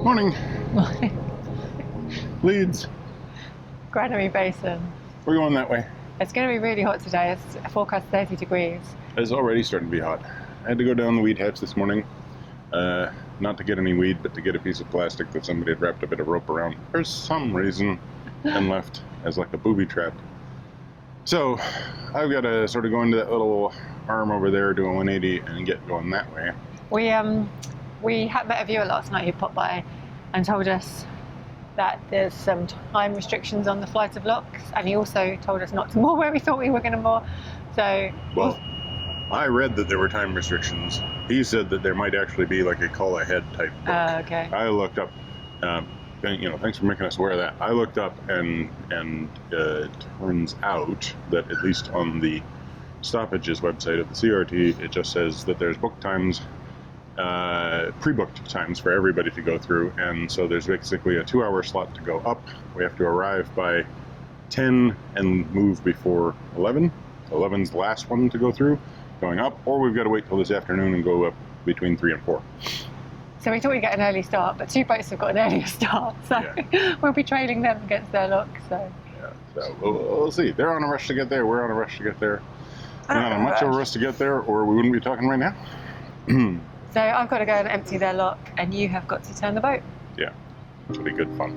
Morning. Leeds. Granary Basin. We're going that way. It's going to be really hot today. It's forecast 30 degrees. It's already starting to be hot. I had to go down the weed hatch this morning. Not to get any weed, but to get a piece of plastic that somebody had wrapped a bit of rope around for some reason and left as like a booby trap. So I've got to sort of go into that little arm over there, do a 180 and get going that way. We had met a viewer last night who popped by and told us that there's some time restrictions on the flight of locks, and he also told us not to moor where we thought we were going to moor. So, well, I read that there were time restrictions. He said that there might actually be like a call ahead type book. Okay. I looked up, thanks for making us aware of that. I looked up and it turns out that at least on the stoppages website of the CRT, it just says that there's book times, pre-booked times for everybody to go through, and so there's basically a 2-hour slot to go up. We have to arrive by 10 and move before 11. 11's the last one to go through, going up, or we've got to wait till this afternoon and go up between 3 and 4. So we thought we'd get an early start, but 2 boats have got an earlier start, so yeah. We'll be trailing them against their luck. So yeah, so we'll see. They're on a rush to get there. We're on a rush to get there. We're not on much of a rush to get there, or we wouldn't be talking right now. So I've got to go and empty their lock, and you have got to turn the boat. Yeah, it'll be good fun.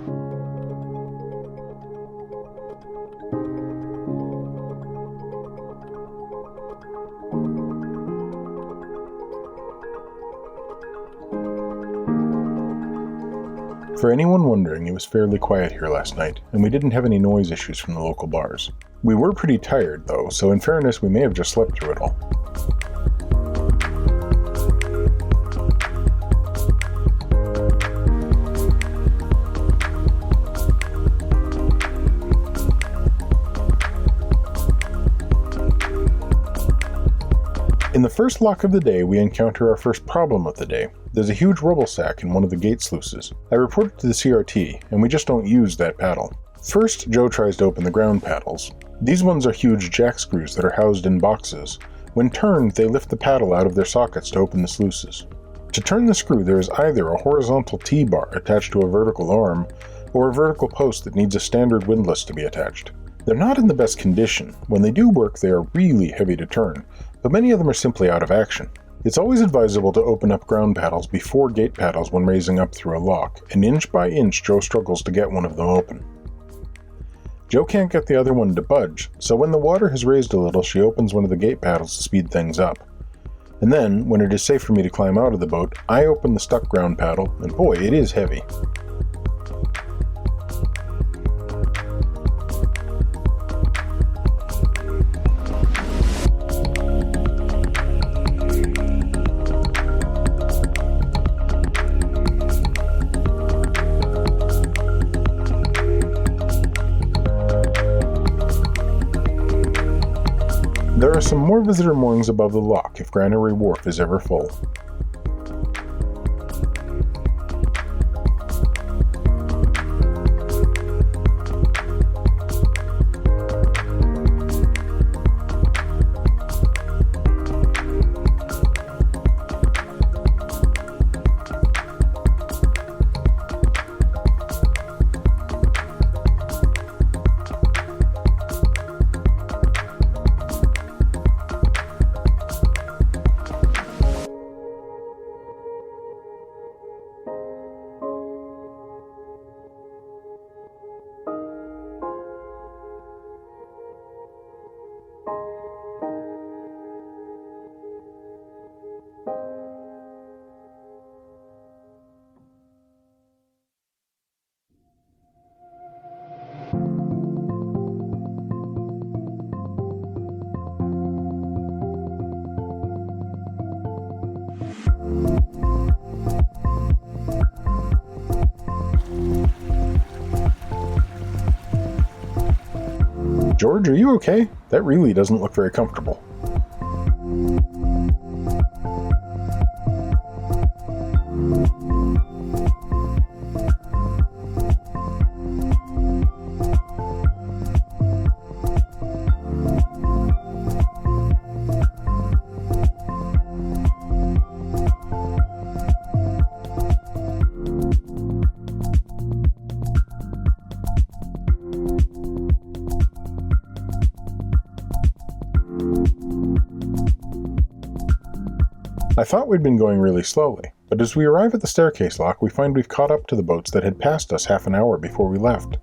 For anyone wondering, it was fairly quiet here last night, and we didn't have any noise issues from the local bars. We were pretty tired though, so in fairness we may have just slept through it all. In the first lock of the day, we encounter our first problem of the day. There's a huge rubble sack in one of the gate sluices. I reported to the CRT, and we just don't use that paddle. First, Joe tries to open the ground paddles. These ones are huge jack screws that are housed in boxes. When turned, they lift the paddle out of their sockets to open the sluices. To turn the screw, there is either a horizontal T-bar attached to a vertical arm, or a vertical post that needs a standard windlass to be attached. They're not in the best condition. When they do work, they are really heavy to turn, but many of them are simply out of action. It's always advisable to open up ground paddles before gate paddles when raising up through a lock, and inch by inch Joe struggles to get one of them open. Joe can't get the other one to budge, so when the water has raised a little, she opens one of the gate paddles to speed things up. And then, when it is safe for me to climb out of the boat, I open the stuck ground paddle, and boy, it is heavy. There are some more visitor moorings above the lock if Granary Wharf is ever full. George, are you okay? That really doesn't look very comfortable. I thought we'd been going really slowly, but as we arrive at the staircase lock, we find we've caught up to the boats that had passed us half an hour before we left.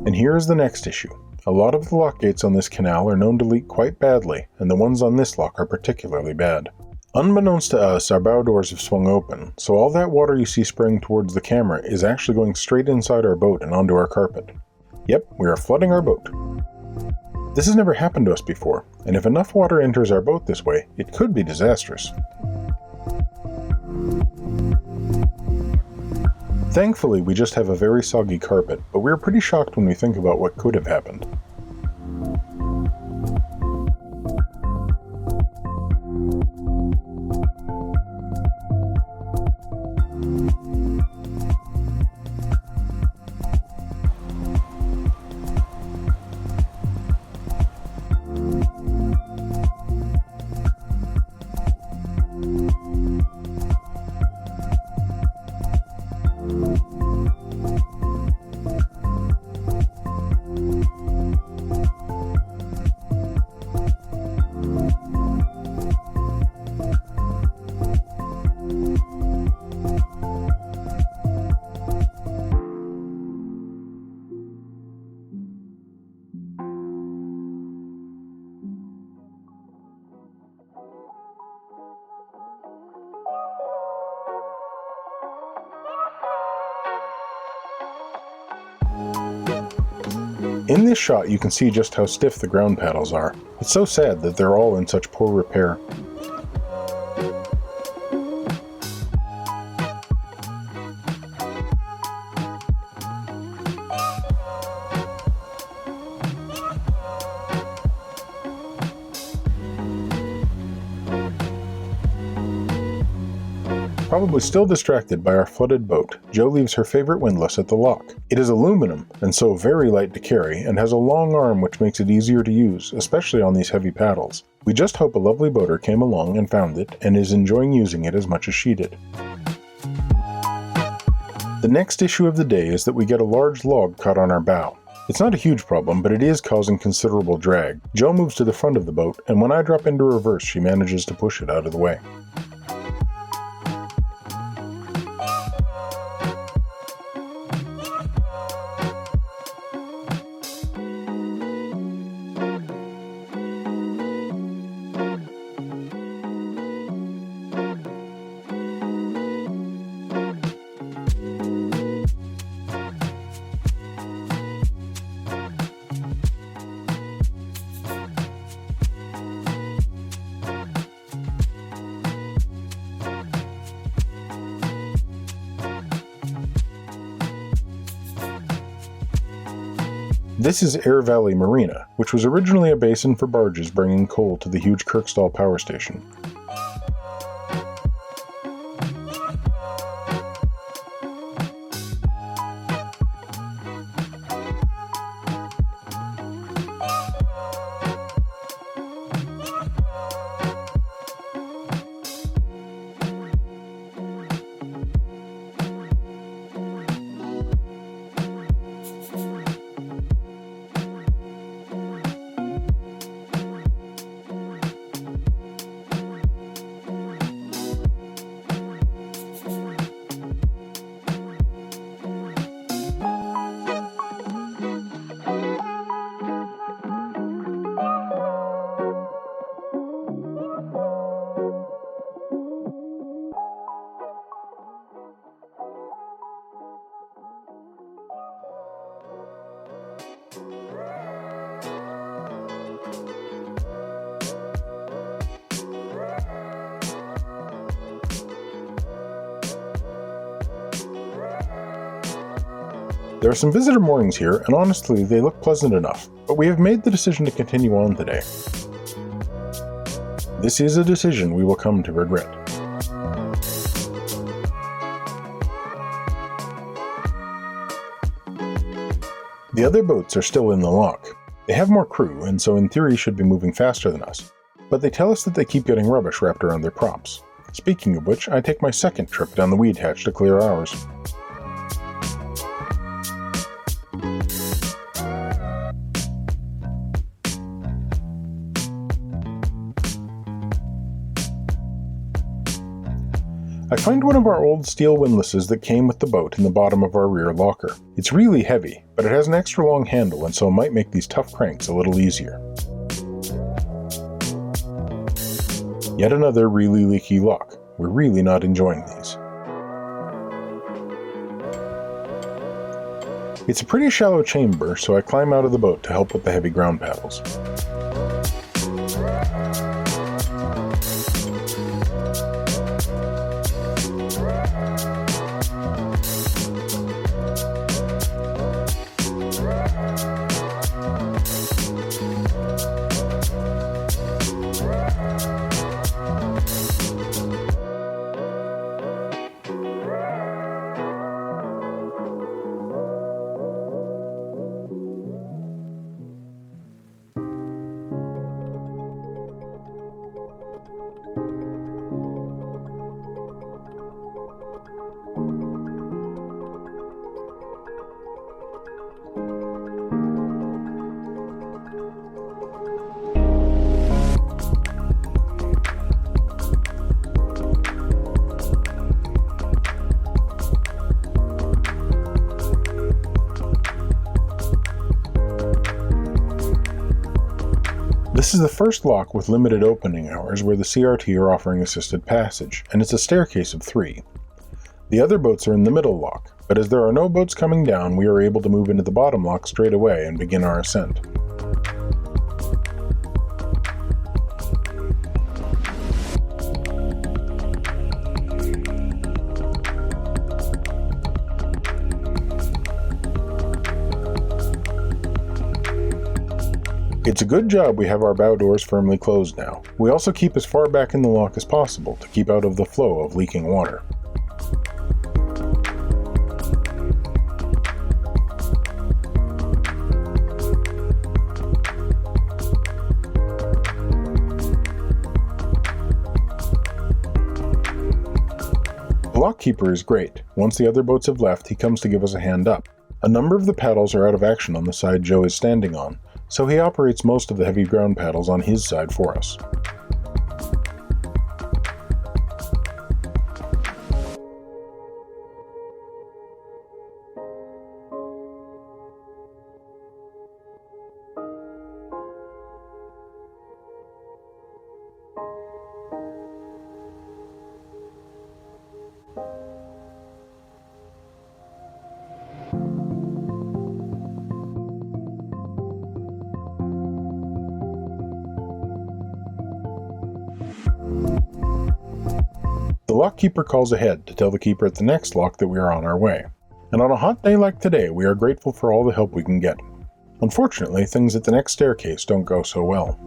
And here is the next issue. A lot of the lock gates on this canal are known to leak quite badly, and the ones on this lock are particularly bad. Unbeknownst to us, our bow doors have swung open, so all that water you see spraying towards the camera is actually going straight inside our boat and onto our carpet. Yep, we are flooding our boat. This has never happened to us before, and if enough water enters our boat this way, it could be disastrous. Thankfully, we just have a very soggy carpet, but we're pretty shocked when we think about what could have happened. In this shot you can see just how stiff the ground paddles are. It's so sad that they're all in such poor repair. Probably still distracted by our flooded boat, Jo leaves her favorite windlass at the lock. It is aluminum, and so very light to carry, and has a long arm which makes it easier to use, especially on these heavy paddles. We just hope a lovely boater came along and found it, and is enjoying using it as much as she did. The next issue of the day is that we get a large log caught on our bow. It's not a huge problem, but it is causing considerable drag. Jo moves to the front of the boat, and when I drop into reverse, she manages to push it out of the way. This is Air Valley Marina, which was originally a basin for barges bringing coal to the huge Kirkstall power station. There are some visitor moorings here, and honestly, they look pleasant enough, but we have made the decision to continue on today. This is a decision we will come to regret. The other boats are still in the lock. They have more crew, and so in theory should be moving faster than us, but they tell us that they keep getting rubbish wrapped around their props. Speaking of which, I take my second trip down the weed hatch to clear ours. I find one of our old steel windlasses that came with the boat in the bottom of our rear locker. It's really heavy, but it has an extra long handle and so it might make these tough cranks a little easier. Yet another really leaky lock. We're really not enjoying these. It's a pretty shallow chamber, so I climb out of the boat to help with the heavy ground paddles. This is the first lock with limited opening hours where the CRT are offering assisted passage, and it's a staircase of 3. The other boats are in the middle lock, but as there are no boats coming down, we are able to move into the bottom lock straight away and begin our ascent. It's a good job we have our bow doors firmly closed now. We also keep as far back in the lock as possible to keep out of the flow of leaking water. The lockkeeper is great. Once the other boats have left, he comes to give us a hand up. A number of the paddles are out of action on the side Joe is standing on, so he operates most of the heavy ground paddles on his side for us. The lockkeeper calls ahead to tell the keeper at the next lock that we are on our way. And on a hot day like today, we are grateful for all the help we can get. Unfortunately, things at the next staircase don't go so well.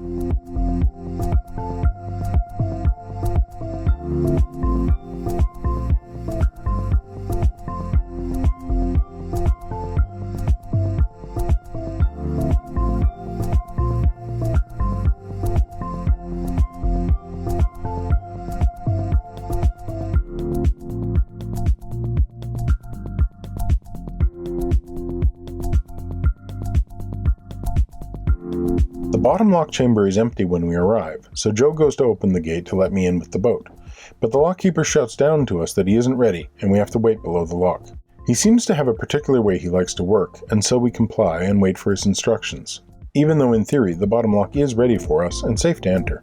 The bottom lock chamber is empty when we arrive, so Joe goes to open the gate to let me in with the boat. But the lockkeeper shouts down to us that he isn't ready, and we have to wait below the lock. He seems to have a particular way he likes to work, and so we comply and wait for his instructions, even though in theory the bottom lock is ready for us and safe to enter.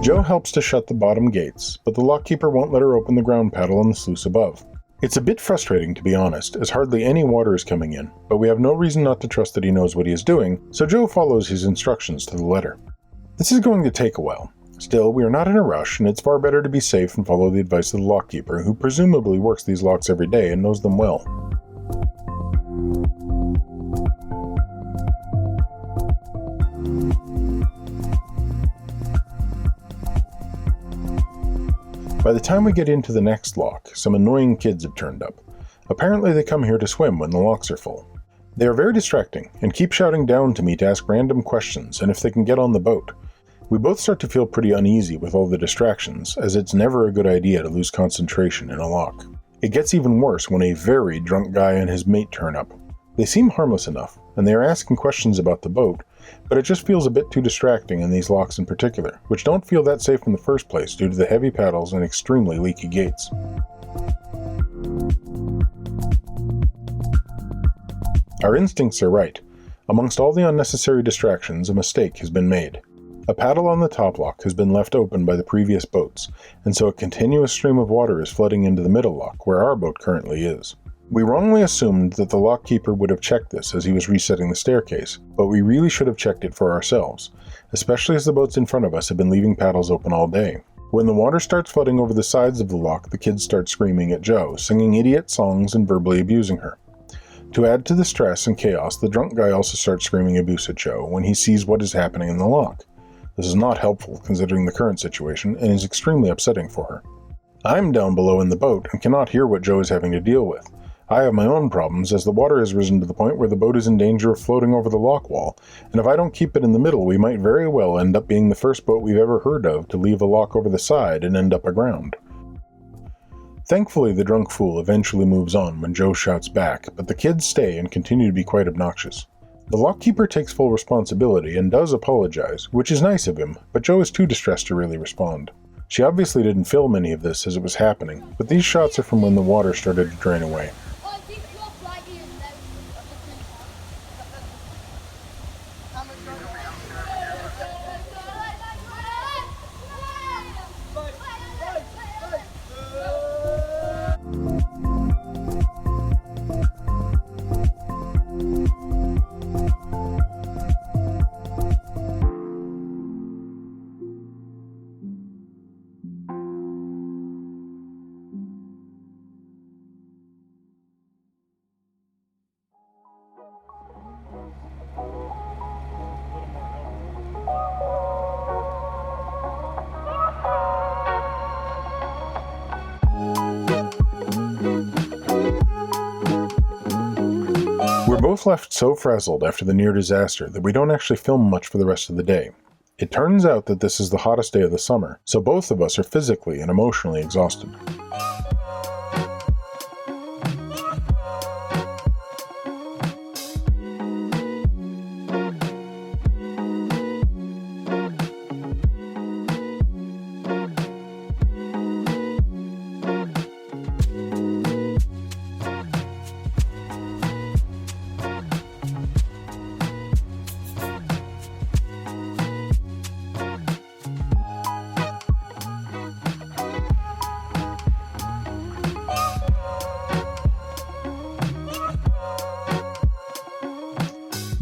Joe helps to shut the bottom gates, but the lockkeeper won't let her open the ground paddle on the sluice above. It's a bit frustrating, to be honest, as hardly any water is coming in, but we have no reason not to trust that he knows what he is doing, so Joe follows his instructions to the letter. This is going to take a while. Still, we are not in a rush, and it's far better to be safe and follow the advice of the lockkeeper, who presumably works these locks every day and knows them well. By the time we get into the next lock, some annoying kids have turned up. Apparently they come here to swim when the locks are full. They are very distracting, and keep shouting down to me to ask random questions and if they can get on the boat. We both start to feel pretty uneasy with all the distractions, as it's never a good idea to lose concentration in a lock. It gets even worse when a very drunk guy and his mate turn up. They seem harmless enough, and they are asking questions about the boat, but it just feels a bit too distracting in these locks in particular, which don't feel that safe in the first place due to the heavy paddles and extremely leaky gates. Our instincts are right. Amongst all the unnecessary distractions, a mistake has been made. A paddle on the top lock has been left open by the previous boats, and so a continuous stream of water is flooding into the middle lock, where our boat currently is. We wrongly assumed that the lock keeper would have checked this as he was resetting the staircase, but we really should have checked it for ourselves, especially as the boats in front of us have been leaving paddles open all day. When the water starts flooding over the sides of the lock, the kids start screaming at Jo, singing idiot songs and verbally abusing her. To add to the stress and chaos, the drunk guy also starts screaming abuse at Jo when he sees what is happening in the lock. This is not helpful considering the current situation and is extremely upsetting for her. I'm down below in the boat and cannot hear what Jo is having to deal with. I have my own problems as the water has risen to the point where the boat is in danger of floating over the lock wall, and if I don't keep it in the middle, we might very well end up being the first boat we've ever heard of to leave a lock over the side and end up aground. Thankfully, the drunk fool eventually moves on when Jo shouts back, but the kids stay and continue to be quite obnoxious. The lockkeeper takes full responsibility and does apologize, which is nice of him, but Jo is too distressed to really respond. She obviously didn't film any of this as it was happening, but these shots are from when the water started to drain away. We're both left so frazzled after the near disaster that we don't actually film much for the rest of the day. It turns out that this is the hottest day of the summer, so both of us are physically and emotionally exhausted.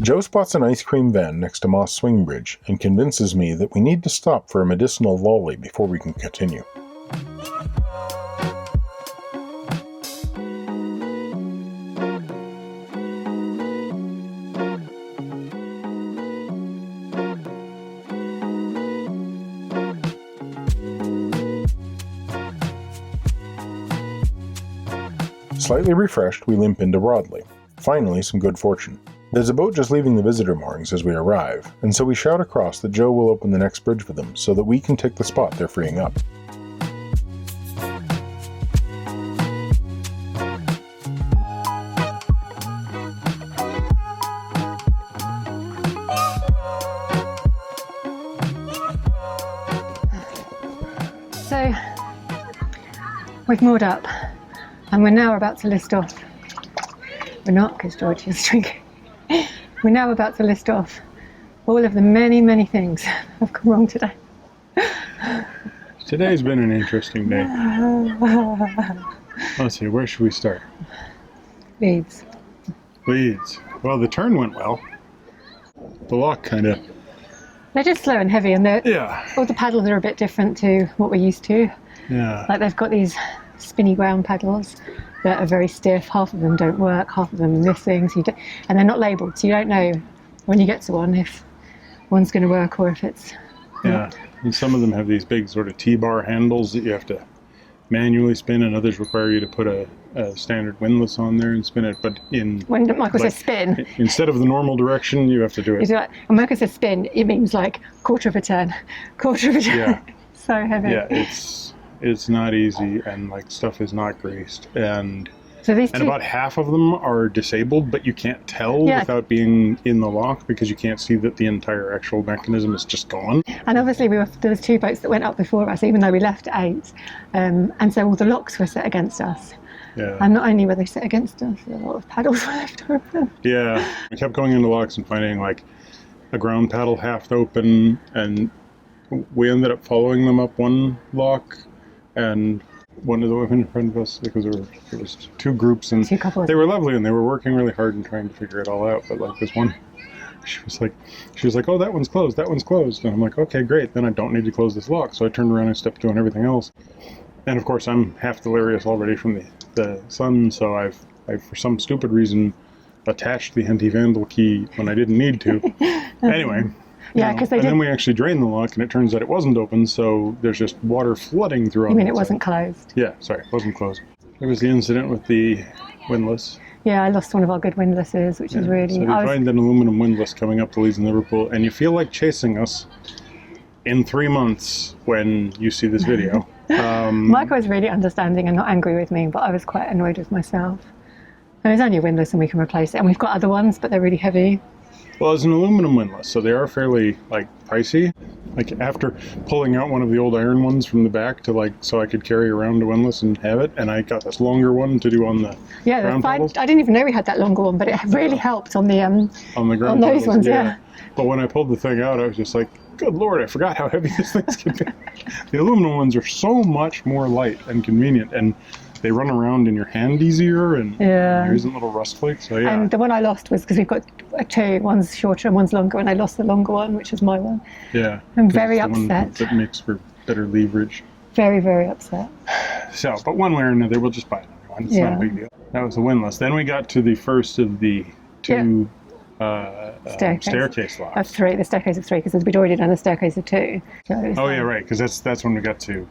Jo spots an ice cream van next to Moss Swing Bridge and convinces me that we need to stop for a medicinal lolly before we can continue. Slightly refreshed, we limp into Rodley. Finally, some good fortune. There's a boat just leaving the visitor moorings as we arrive, and so we shout across that Jo will open the next bridge for them so that we can take the spot they're freeing up. So, we've moored up, and we're now about to list off. We're not, because George is drinking. We're now about to list off all of the many, many things that have gone wrong today. Today's been an interesting day. Let's see, where should we start? Leeds. Leeds. Well, the turn went well. The lock kind of... They're just slow and heavy, and all the paddles are a bit different to what we're used to. Yeah. Like they've got these spinny ground paddles that are very stiff. Half of them don't work, half of them are missing, and they're not labelled, so you don't know when you get to one if one's going to work or if it's not. And some of them have these big sort of T-bar handles that you have to manually spin, and others require you to put a standard windlass on there and spin it, but when Michael says spin, instead of the normal direction, you have to do it. When Michael says spin, it means like quarter of a turn. Yeah. So heavy. Yeah, it's it's not easy, and like stuff is not greased, and So these two, about half of them are disabled, but you can't tell without being in the lock because you can't see that the entire actual mechanism is just gone. and obviously there was 2 boats that went up before us, even though we left at 8, and so all the locks were set against us. Yeah. And not only were they set against us, a lot of paddles were left open. Yeah. We kept going into locks and finding like a ground paddle half open, and we ended up following them up one lock, and one of the women in front of us, because there was 2 groups, and 2 couples. they were lovely, and they were working really hard and trying to figure it all out. But like this one, she was like, oh, that one's closed, and I'm like, okay, great, then I don't need to close this lock. So I turned around and stepped doing everything else, and of course I'm half delirious already from the sun, so I've for some stupid reason attached the anti-vandal key when I didn't need to. Anyway. Yeah, because then we actually drained the lock, and it turns out it wasn't open, so there's just water flooding through. You mean it wasn't closed? Yeah, sorry, it wasn't closed. There was the incident with the windlass. Yeah, I lost one of our good windlasses, which is really... So we find an aluminum windlass coming up to Leeds and Liverpool, and you feel like chasing us in 3 months when you see this video. Michael was really understanding and not angry with me, but I was quite annoyed with myself. And it's only a windlass and we can replace it, and we've got other ones, but they're really heavy. Well, it's an aluminum windlass, so they are fairly like pricey. Like after pulling out one of the old iron ones from the back to like so I could carry around a windlass and have it, and I got this longer one to do on the ground paddles. I didn't even know we had that longer one, but it really helped on the ground on those paddles, ones. Yeah. But when I pulled the thing out, I was just like, good Lord, I forgot how heavy these things can be. The aluminum ones are so much more light and convenient, and they run around in your hand easier, and there isn't little rust flakes. So yeah. And the one I lost was because we've got 2, one's shorter and one's longer, and I lost the longer one, which is my one. Yeah. I'm very it's the upset. one that makes for better leverage. Very, very upset. So, but one way or another, we'll just buy another one. It's not a big deal. That was the windlass. Then we got to the first of the 2 staircase locks. Of 3, the staircase of 3, because we'd already done the staircase of 2. So yeah, right, because that's when we got to...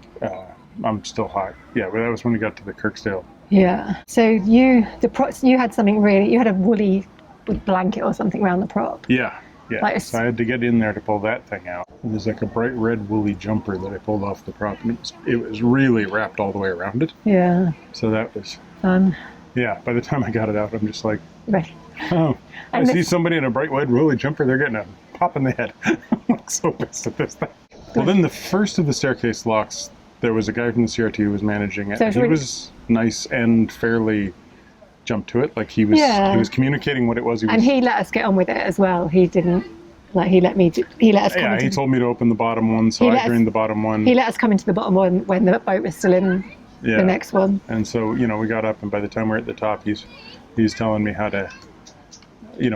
I'm still hot. Yeah, but that was when we got to the Kirkstale. Yeah. So you had something really... You had a woolly blanket or something around the prop. Yeah. Like so I had to get in there to pull that thing out. And there's like a bright red woolly jumper that I pulled off the prop, and it was really wrapped all the way around it. Yeah. So that was fun. Yeah. By the time I got it out, I'm just like, right. Oh, I see somebody in a bright red woolly jumper. They're getting a pop in the head. I'm so pissed at this thing. Well, then the first of the staircase locks, there was a guy from the CRT who was managing it. So he was nice and fairly jumped to it. Like he was communicating what it was. And he let us get on with it as well. He didn't, he let us come into... he told me to open the bottom one, so I drained the bottom one. He let us come into the bottom one when the boat was still in the next one. And so, we got up, and by the time we're at the top, he's telling me how to,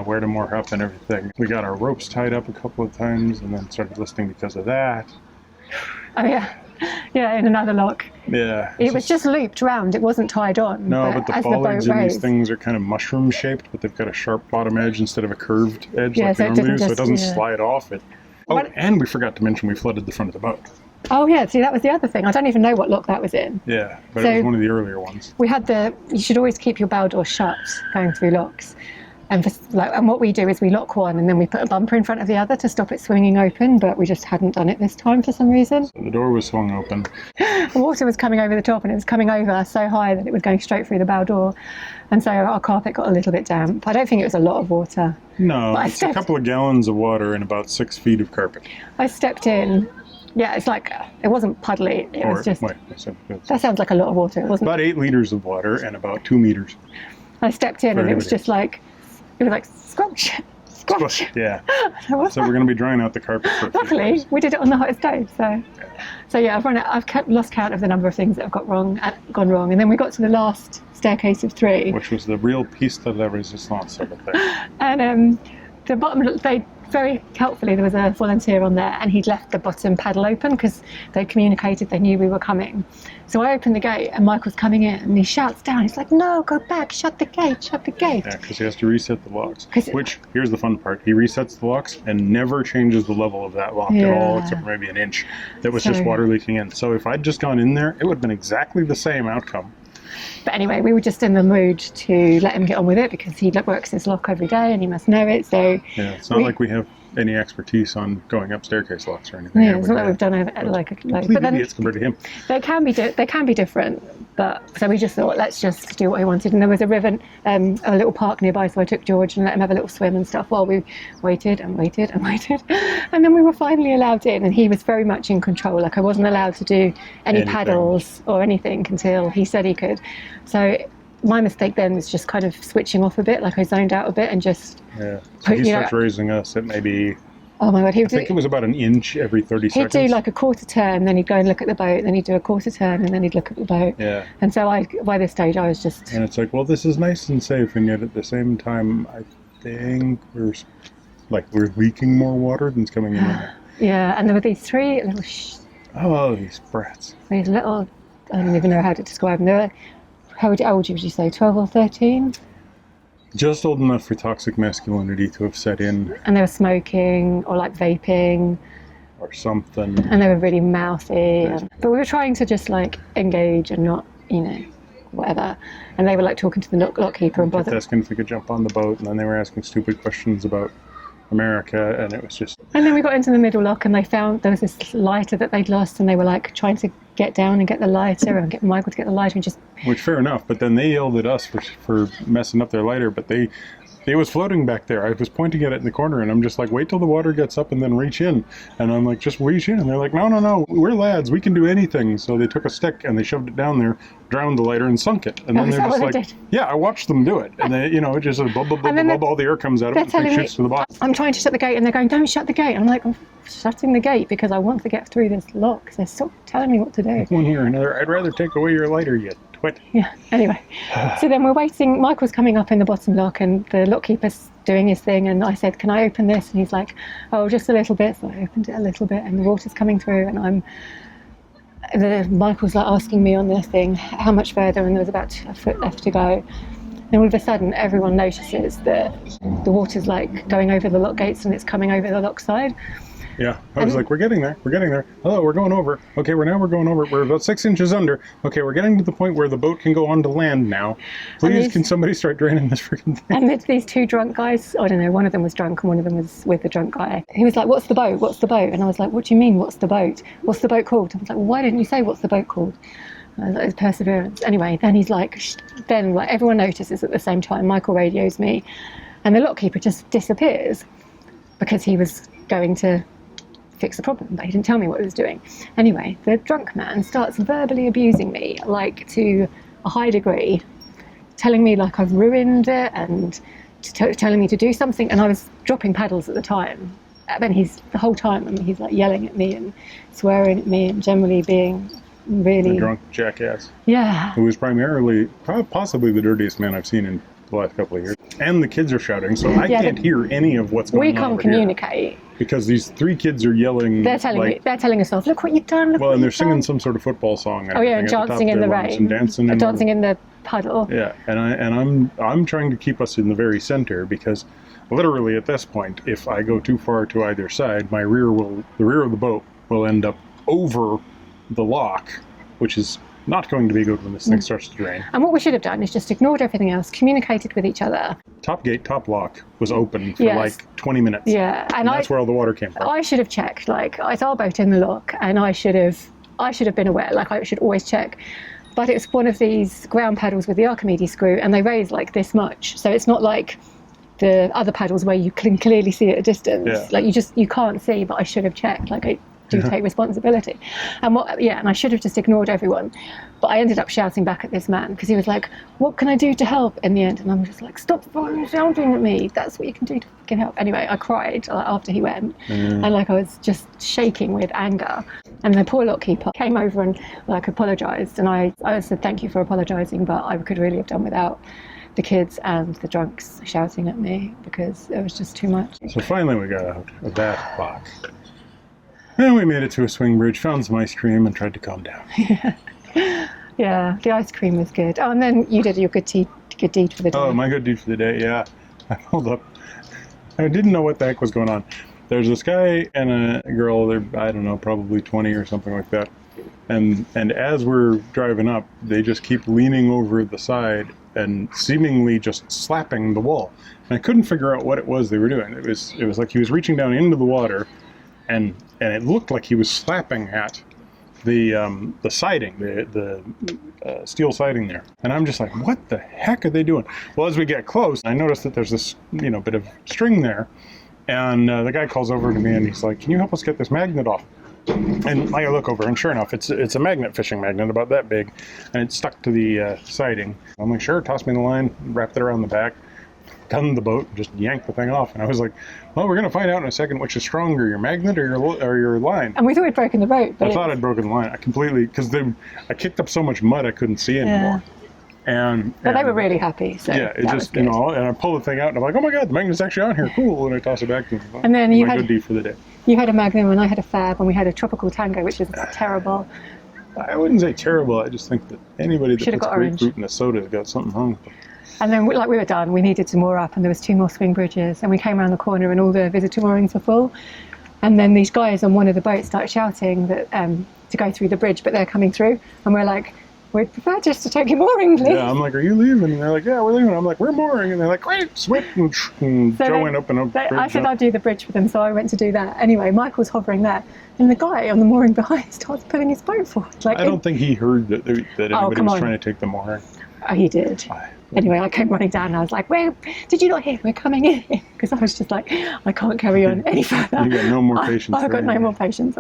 where to moor up and everything. We got our ropes tied up a couple of times, and then started listening because of that. Oh, yeah. Yeah, in another lock. Yeah. It was just looped round. It wasn't tied on. No, but the bollards in these things are kind of mushroom shaped, but they've got a sharp bottom edge instead of a curved edge like we normally do, so it doesn't slide off it. Oh, and we forgot to mention we flooded the front of the boat. Oh, yeah. See, that was the other thing. I don't even know what lock that was in. Yeah, but it was one of the earlier ones. We had you should always keep your bow door shut going through locks. And what we do is we lock one and then we put a bumper in front of the other to stop it swinging open, but we just hadn't done it this time for some reason. So the door was swung open. The water was coming over the top, and it was coming over so high that it was going straight through the bow door. And so our carpet got a little bit damp. I don't think it was a lot of water. No, it's a couple of gallons of water and about 6 feet of carpet. I stepped in. Yeah, it's like, it wasn't puddly. It was just... that sounds like a lot of water. It wasn't... About 8 liters of water and about 2 meters. I stepped in and it was just like... It was like, squash. Yeah. So we're going to be drying out the carpet for a few Luckily, days. we did it on the hottest day. So yeah, I've lost count of the number of things that have gone wrong. And then we got to the last staircase of 3. Which was the real piece de la resistance of it there. And the bottom, very helpfully, there was a volunteer on there, and he'd left the bottom paddle open because they communicated they knew we were coming. So I opened the gate, and Michael's coming in, and he shouts down, he's like, no, go back, shut the gate. Yeah, because he has to reset the locks. Which, here's the fun part, he resets the locks and never changes the level of that lock at all, except for maybe an inch. That was just water leaking in. So if I'd just gone in there, it would have been exactly the same outcome. But anyway, we were just in the mood to let him get on with it because he works his lock every day and he must know it. So yeah, it's not like we have any expertise on going up staircase locks or anything. Yeah, it's not like we've done Complete idiots compared to him. they can be different. But so we just thought, let's just do what we wanted. And there was a river, a little park nearby, so I took George and let him have a little swim and stuff while we waited and waited and waited. And then we were finally allowed in, and he was very much in control. Like I wasn't allowed to do any paddles or anything until he said he could. So my mistake then was just kind of switching off a bit, like I zoned out a bit and just... Yeah, so he starts raising us at maybe... Oh my God, I think it was about an inch every 30 seconds. He'd do like a quarter turn, then he'd go and look at the boat, then he'd do a quarter turn, and then he'd look at the boat. Yeah. And so by this stage I was just... And it's like, well, this is nice and safe, and yet at the same time, I think we're leaking more water than's coming in. Yeah, and there were these three little... these brats. These little... I don't even know how to describe them. They were... How old would you say, 12 or 13? Just old enough for toxic masculinity to have set in. And they were smoking or like vaping. Or something. And they were really mouthy. But we were trying to just like engage and not, whatever. And they were like talking to the lockkeeper and bothered. Asking if we could jump on the boat, and then they were asking stupid questions about America, and it was just... And then we got into the middle lock and they found there was this lighter that they'd lost, and they were like trying to get down and get the lighter and get Michael to get the lighter and just... Which, fair enough, but then they yelled at us for messing up their lighter, but it was floating back there. I was pointing at it in the corner, and I'm just like, wait till the water gets up and then reach in. And I'm like, just reach in. And they're like, no, we're lads, we can do anything. So they took a stick and they shoved it down there, drowned the lighter, and sunk it. And then they're just like, yeah, I watched them do it. And they, it just blah, blah, blah, blah, blah, all the air comes out of it and shoots to the bottom. I'm trying to shut the gate, and they're going, don't shut the gate. I'm like, I'm shutting the gate because I want to get through this lock. So stop telling me what to do. One here or another. I'd rather take away your lighter, you twit. Yeah, anyway. So then we're waiting. Michael's coming up in the bottom lock, and the lockkeeper's doing his thing, and I said, can I open this? And he's like, oh, just a little bit. So I opened it a little bit, and the water's coming through, and Michael's like asking me on this thing how much further, and there was about a foot left to go. And all of a sudden everyone notices that the water's like going over the lock gates and it's coming over the lock side. Yeah, I was like, we're getting there. Oh, we're going over. Okay, we're going over. We're about 6 inches under. Okay, we're getting to the point where the boat can go onto land now. Please, can somebody start draining this freaking thing? And it's these two drunk guys. I don't know, one of them was drunk and one of them was with the drunk guy. He was like, what's the boat? What's the boat? And I was like, what do you mean, what's the boat? What's the boat called? I was like, well, why didn't you say what's the boat called? I was like, it's Perseverance. Anyway, then he's like, then like everyone notices at the same time. Michael radios me, and the lockkeeper just disappears because he was going to fix the problem, but he didn't tell me what he was doing. Anyway, the drunk man starts verbally abusing me, like to a high degree, telling me like I've ruined it and telling me to do something, and I was dropping paddles at the time. And then the whole time he's like yelling at me and swearing at me and generally being really... A drunk jackass. Yeah. Who was primarily, possibly the dirtiest man I've seen in the last couple of years. And the kids are shouting, so I can't hear any of what's going on. We can't communicate. Because these three kids are yelling. They're telling us off, look what you've done. Well, and they're singing some sort of football song. Oh yeah, and dancing in the rain. And dancing in the puddle. Yeah, and I'm trying to keep us in the very center, because literally at this point, if I go too far to either side, the rear of the boat will end up over the lock, which is not going to be good when this thing starts to drain. And what we should have done is just ignored everything else, communicated with each other. Top gate, top lock was open for like 20 minutes. Yeah, and that's where all the water came from. I should have checked. Like, it's our boat in the lock, and I should have been aware. Like, I should always check. But it's one of these ground paddles with the Archimedes screw, and they raise like this much. So it's not like the other paddles where you can clearly see at a distance. Yeah. Like you can't see. But I should have checked. Like, I do take responsibility. And and I should have just ignored everyone. But I ended up shouting back at this man because he was like, what can I do to help in the end? And I'm just like, stop shouting at me. That's what you can do to fucking help. Anyway, I cried after he went. And like I was just shaking with anger. And the poor lockkeeper came over and like apologised. And I said, thank you for apologising, but I could really have done without the kids and the drunks shouting at me because it was just too much. So finally we got out of that box. And we made it to a swing bridge, found some ice cream, and tried to calm down. Yeah, the ice cream was good. Oh, and then you did your good deed for the day. Oh, my good deed for the day, yeah. Hold up. I didn't know what the heck was going on. There's this guy and a girl, they're, I don't know, probably 20 or something like that. And as we're driving up, they just keep leaning over the side and seemingly just slapping the wall. And I couldn't figure out what it was they were doing. It was like he was reaching down into the water, and it looked like he was slapping at the siding, the steel siding there. And I'm just like, what the heck are they doing? Well, as we get close, I noticed that there's this bit of string there, and the guy calls over to me and he's like, "Can you help us get this magnet off?" And I look over, and sure enough, it's a magnet, fishing magnet about that big, and it's stuck to the siding. I'm like, "Sure, toss me the line, wrapped it around the back, gun the boat, just yanked the thing off." And I was like, "Well, we're going to find out in a second which is stronger, your magnet or your line." And we thought we'd broken the boat. But I thought I'd broken the line. I completely, because I kicked up so much mud I couldn't see anymore. But they were really happy. So yeah, it just, and I pull the thing out and I'm like, "Oh my God, the magnet's actually on here, cool." And I toss it back to them. And then you had good deed for the day. You had a Magnum and I had a Fab, and we had a Tropical Tango, which is terrible. I wouldn't say terrible. I just think that anybody that puts grapefruit in a soda has got something wrong. And then, we were done. We needed to moor up, and there was 2 more swing bridges. And we came around the corner, and all the visitor moorings were full. And then these guys on one of the boats started shouting that to go through the bridge, but they're coming through. And we're like, "We'd prefer just to take your mooring, please." Yeah, I'm like, "Are you leaving?" And they're like, "Yeah, we're leaving." I'm like, "We're mooring." And they're like, "Great, swim." And So Joe went up and up. I said I'd do the bridge for them, so I went to do that. Anyway, Michael's hovering there, and the guy on the mooring behind starts pulling his boat forward. Like, I don't think he heard that anybody was trying to take the mooring. Oh, he did. Anyway, I came running down and I was like, "Where? Did you not hear? We're coming in." Because I was just like, I can't carry on any further. You got no more patience. I've got no more patience.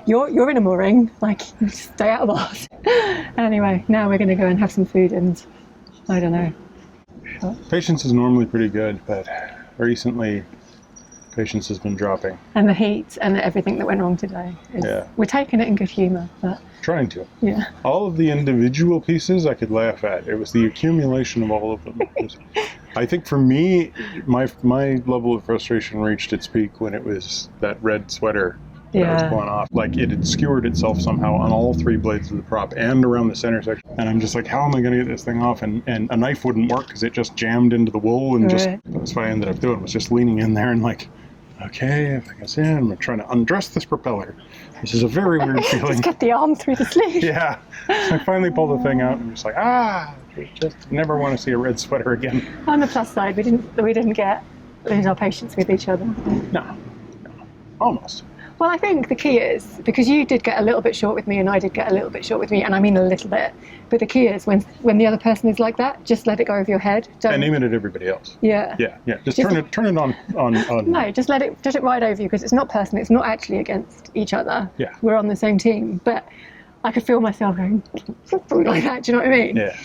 You're in a mooring. Like, you stay out of ours. Anyway, now we're going to go and have some food, and I don't know. Patience is normally pretty good, but recently patience has been dropping. And the heat and everything that went wrong today. We're taking it in good humour, but trying to. Yeah. All of the individual pieces I could laugh at. It was the accumulation of all of them. I think for me, my level of frustration reached its peak when it was that red sweater that I was pulling off. Like, it had skewered itself somehow on all 3 blades of the prop and around the center section. And I'm just like, how am I going to get this thing off? And a knife wouldn't work because it just jammed into the wool. And that's what I ended up doing, was just leaning in there and like, okay, I think it's in. I'm trying to undress this propeller. This is a very weird feeling. Just get the arm through the sleeve. Yeah. So I finally pulled the thing out and I'm just like, just never want to see a red sweater again. On the plus side, we didn't lose our patience with each other. No. Almost. Well, I think the key is, because you did get a little bit short with me and I did get a little bit short with me, and I mean a little bit, but the key is when the other person is like that, just let it go over your head. And aim it at everybody else. Yeah. Just turn it on. No, just let it ride over you, because it's not personal. It's not actually against each other. Yeah. We're on the same team, but I could feel myself going like that. Do you know what I mean? Yeah.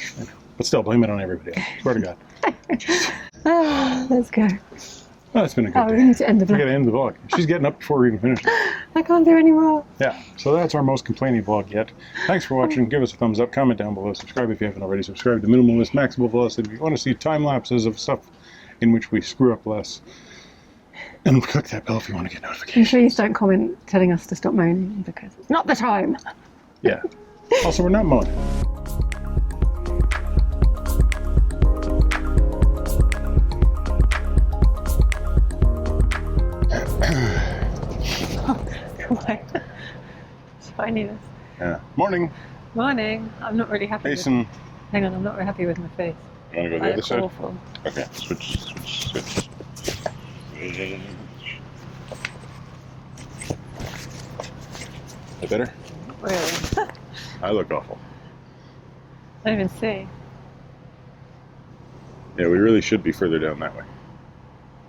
But still, blame it on everybody else. Swear to God. Let's go. Well, it's been a good day. We need to end the vlog. We got to end the vlog. She's getting up before we even finish. I can't do any more. Yeah, so that's our most complaining vlog yet. Thanks for watching. Give us a thumbs up, comment down below, subscribe if you haven't already. Subscribe to Minimalist Maximum Velocity if you want to see time lapses of stuff in which we screw up less. And click that bell if you want to get notifications. And please don't comment telling us to stop moaning, because it's not the time. Yeah. Also, we're not moaning. Shininess. Yeah. Morning. Morning. I'm not really happy. Mason. Hang on, I'm not really happy with my face. You want to go the other side? Awful. Okay. Switch. That better? Really? I look awful. I don't even see. Yeah, we really should be further down that way.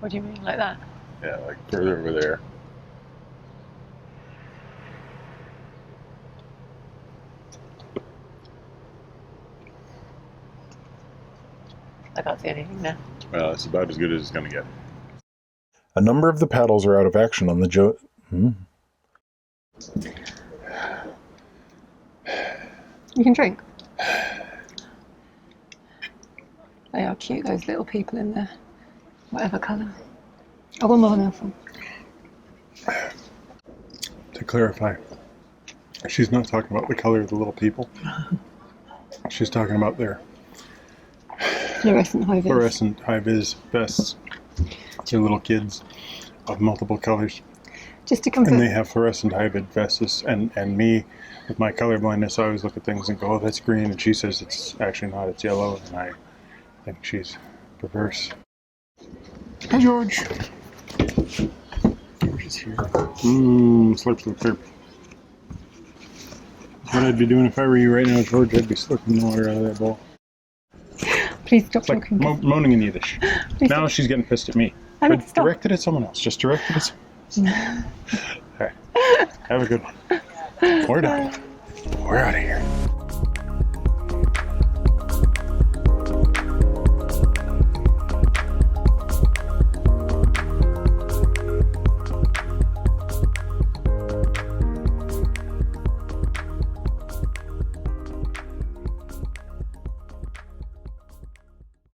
What do you mean, like that? Yeah, like further over there. I can't see anything now. Well, it's about as good as it's going to get. A number of the paddles are out of action on the You can drink. They are cute, those little people in there. Whatever colour. Oh, one more mouthful. To clarify, she's not talking about the color of the little people. She's talking about their Fluorescent high-vis vests. They're little kids of multiple colors. Just to confirm. And they have fluorescent high-vis vests. And me, with my color blindness, I always look at things and go, "Oh, that's green." And she says it's actually not, it's yellow. And I think she's perverse. Hi, George. George is here. Slurp, slurp, slurp. What I'd be doing if I were you right now, George, I'd be slurping the water out of that bowl. Please stop It's like talking. moaning in Yiddish. Please Now stop. she's getting pissed at me. I mean, But stop. direct it at someone else. Just direct it at someone else. Alright. Have a good one. We're done. We're out of here.